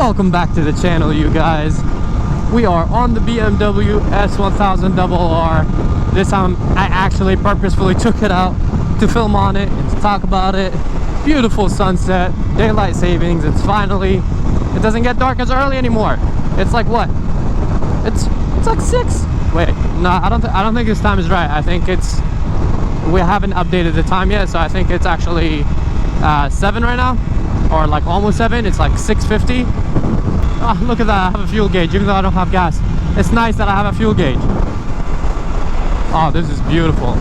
Welcome back to the channel, you guys. We are on the BMW S1000RR. This time I actually purposefully took it out to film on it and to talk about it. Beautiful sunset, daylight savings. It doesn't get dark as early anymore. It's like what? It's like 6. Wait, no, I don't think this time is right. I think we haven't updated the time yet, so I think it's actually 7 right now, or like almost 7. It's like 6:50. Oh, look at that. I have a fuel gauge even though I don't have gas. It's nice that I have a fuel gauge. Oh, this is beautiful.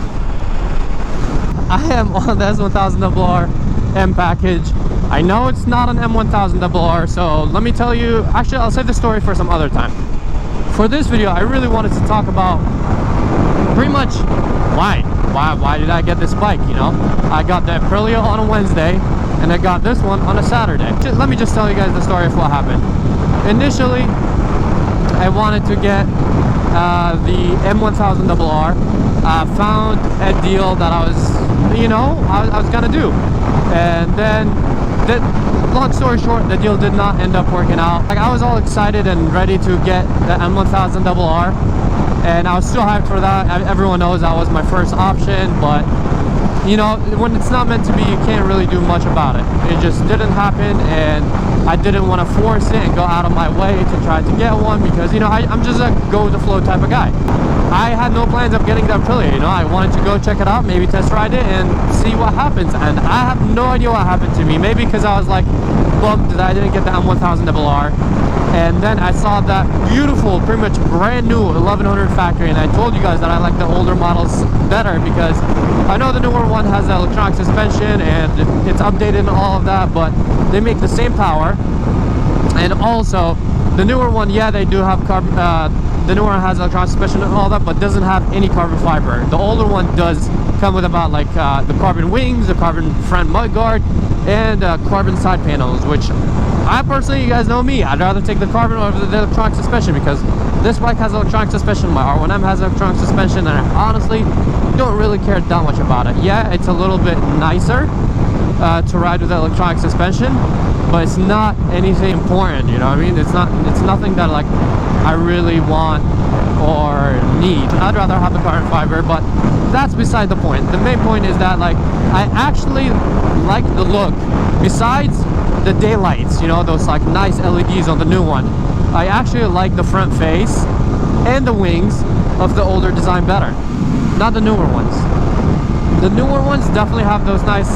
I am on the S1000RR M package. I know it's not an M1000RR, so let me tell you, actually I'll save the story for some other time. For this video, I really wanted to talk about pretty much why did I get this bike, you know? I got the Aprilia on a Wednesday and I got this one on a Saturday. Let me just tell you guys the story of what happened. Initially, I wanted to get the M1000RR. Found a deal that I was gonna do, and then long story short, the deal did not end up working out. Like, I was all excited and ready to get the M1000RR, and I was still hyped for that. Everyone knows that was my first option, but you know, when it's not meant to be, you can't really do much about it. It just didn't happen, and I didn't want to force it and go out of my way to try to get one, because, you know, I'm just a go with the flow type of guy. I had no plans of getting the Aprilia, you know. I wanted to go check it out, maybe test ride it and see what happens, and I have no idea what happened to me. Maybe because I was like bummed that I didn't get the M1000RR, and then I saw that beautiful, pretty much brand new 1100 factory, and I told you guys that I like the older models better because I know the newer one has the electronic suspension and it's updated and all of that, but they make the same power. And also the newer one, yeah, they do have carbon, the newer one has electronic suspension and all that, but doesn't have any carbon fiber. The older one does come with about like the carbon wings, the carbon front mudguard, and carbon side panels, which I personally, you guys know me, I'd rather take the carbon over the electronic suspension, because this bike has electronic suspension, my R1M has electronic suspension, and I honestly don't really care that much about it. Yeah, it's a little bit nicer to ride with electronic suspension, but it's not anything important, you know what I mean? It's nothing that like I really want or need. I'd rather have the carbon fiber, but that's beside the point. The main point is that, like, I actually like the look. Besides the daylights, you know, those like nice LEDs on the new one, I actually like the front face and the wings of the older design better, not the newer ones. The newer ones definitely have those nice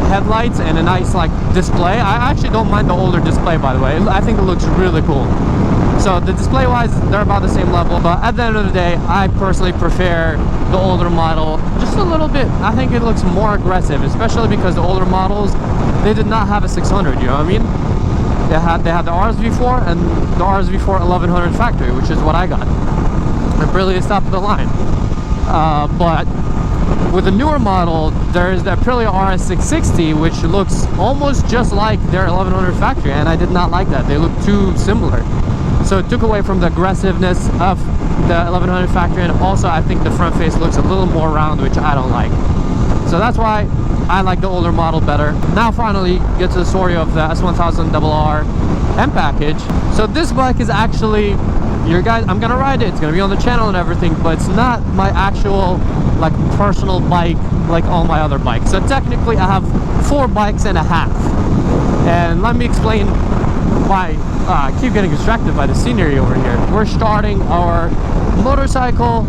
headlights and a nice like display. I actually don't mind the older display, by the way. I think it looks really cool. So the display wise, they're about the same level, but at the end of the day, I personally prefer the older model just a little bit. I think it looks more aggressive, especially because the older models, they did not have a 600, you know what I mean? They had the RSV4 and the RSV4 1100 factory, which is what I got. Aprilia is top of the line. But with the newer model, there's the Aprilia RS660, which looks almost just like their 1100 factory, and I did not like that. They look too similar. So it took away from the aggressiveness of the 1100 factory, and also I think the front face looks a little more round, which I don't like. So that's why I like the older model better. Now finally get to the story of the S1000RR M package. So this bike is actually, you guys, I'm gonna ride it, it's gonna be on the channel and everything, but it's not my actual like personal bike like all my other bikes. So technically I have 4 bikes and a half, and let me explain why. I keep getting distracted by the scenery over here. We're starting our motorcycle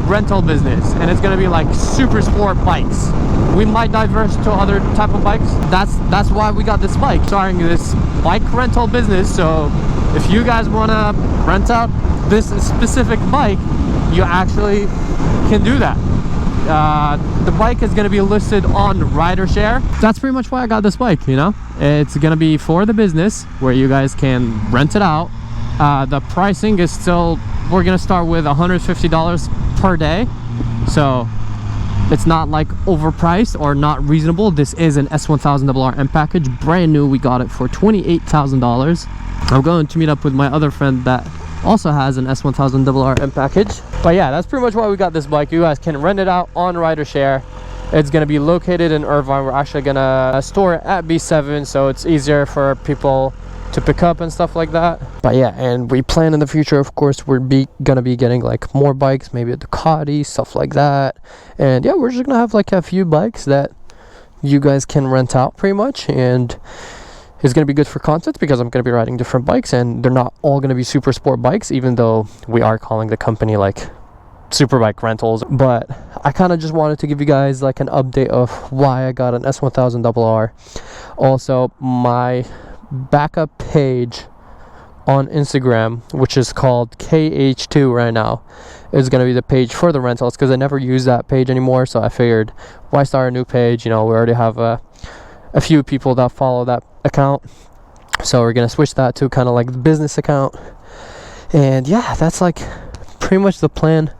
rental business, and it's gonna be like super sport bikes. We might diverse to other type of bikes. That's why we got this bike, starting this bike rental business. So if you guys want to rent out this specific bike, you actually can do that. The bike is going to be listed on RiderShare. That's pretty much why I got this bike, you know. It's going to be for the business where you guys can rent it out. The pricing is still, we're going to start with $150 per day, so it's not like overpriced or not reasonable. This is an S1000RR M package, brand new. We got it for $28,000. I'm going to meet up with my other friend that also has an S1000RR M package. But yeah, that's pretty much why we got this bike. You guys can rent it out on RiderShare. It's going to be located in Irvine. We're actually going to store it at B7, so it's easier for people to pick up and stuff like that. But yeah, and we plan in the future, of course, we're gonna be getting like more bikes, maybe a Ducati, stuff like that. And yeah, we're just gonna have like a few bikes that you guys can rent out pretty much, and it's gonna be good for content because I'm gonna be riding different bikes, and they're not all gonna be super sport bikes, even though we are calling the company like Superbike Rentals. But I kind of just wanted to give you guys like an update of why I got an S1000RR. Also, my backup page on Instagram, which is called KH2 right now, is going to be the page for the rentals, because I never use that page anymore. So I figured, why start a new page? You know, we already have a few people that follow that account, so we're going to switch that to kind of like the business account. And yeah, that's like pretty much the plan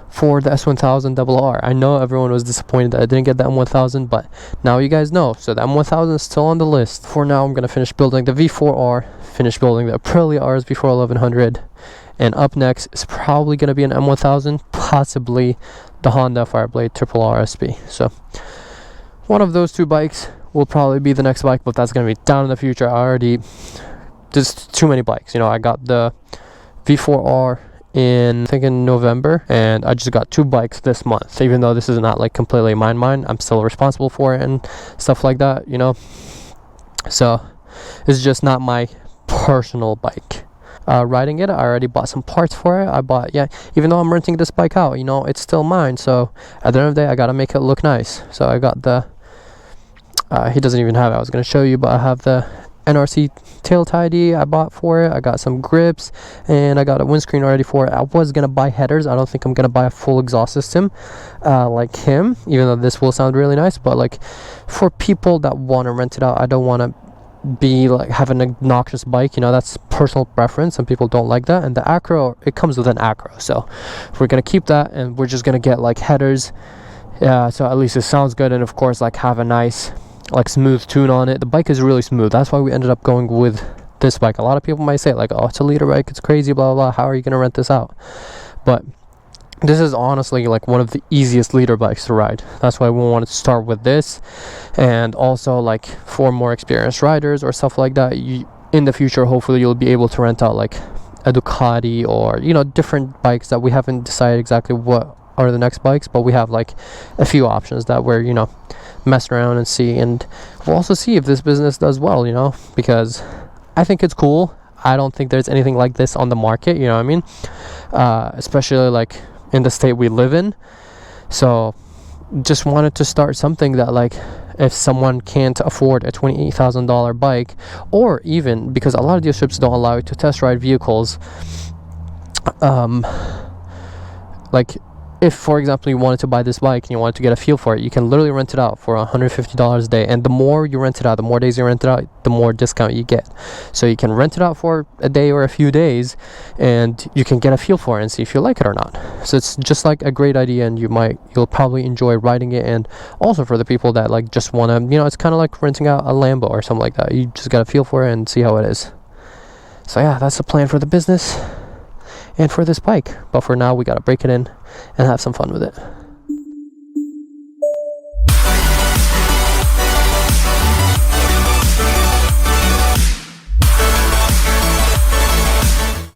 for the S1000RR. I know everyone was disappointed that I didn't get the M1000, but now you guys know. So the M1000 is still on the list. For now, I'm gonna finish building the V4R, finish building the Aprilia Rs before 1100, and up next is probably gonna be an M1000, possibly the Honda Fireblade Triple RSP. So one of those two bikes will probably be the next bike, but that's gonna be down in the future. There's too many bikes. You know, I got the V4R I think in November, and I just got 2 bikes this month. Even though this is not like completely mine, I'm still responsible for it and stuff like that, you know. So it's just not my personal bike. Riding it, I already bought some parts for it. Even though I'm renting this bike out, you know, it's still mine. So at the end of the day, I gotta make it look nice. So I got the he doesn't even have it, I was gonna show you, but I have the NRC tail tidy I bought for it. I got some grips, and I got a windscreen already for it. I was gonna buy headers. I don't think I'm gonna buy a full exhaust system like him, even though this will sound really nice. But like for people that want to rent it out, I don't want to be like have an obnoxious bike, you know. That's personal preference. Some people don't like that. And the Acro, it comes with an Acro, so we're gonna keep that, and we're just gonna get like headers, so at least it sounds good, and of course like have a nice like smooth tune on it. The bike is really smooth. That's why we ended up going with this bike. A lot of people might say like, oh, it's a liter bike, it's crazy, blah blah blah, how are you gonna rent this out? But this is honestly like one of the easiest liter bikes to ride. That's why we wanted to start with this. And also like for more experienced riders or stuff like that, in the future hopefully you'll be able to rent out like a Ducati, or you know, different bikes that we haven't decided exactly what are the next bikes, but we have like a few options that we're, you know, mess around and see. And we'll also see if this business does well, you know, because I think it's cool. I don't think there's anything like this on the market, you know what I mean? Especially like in the state we live in. So just wanted to start something that like if someone can't afford a $28,000 bike, or even because a lot of dealerships don't allow you to test ride vehicles, like if, for example, you wanted to buy this bike and you wanted to get a feel for it, you can literally rent it out for $150 a day. And the more you rent it out, the more days you rent it out, the more discount you get. So you can rent it out for a day or a few days, and you can get a feel for it and see if you like it or not. So it's just like a great idea, and you'll probably enjoy riding it. And also for the people that like just want to, you know, it's kind of like renting out a Lambo or something like that. You just got to feel for it and see how it is. So yeah, that's the plan for the business and for this bike. But for now, we got to break it in and have some fun with it.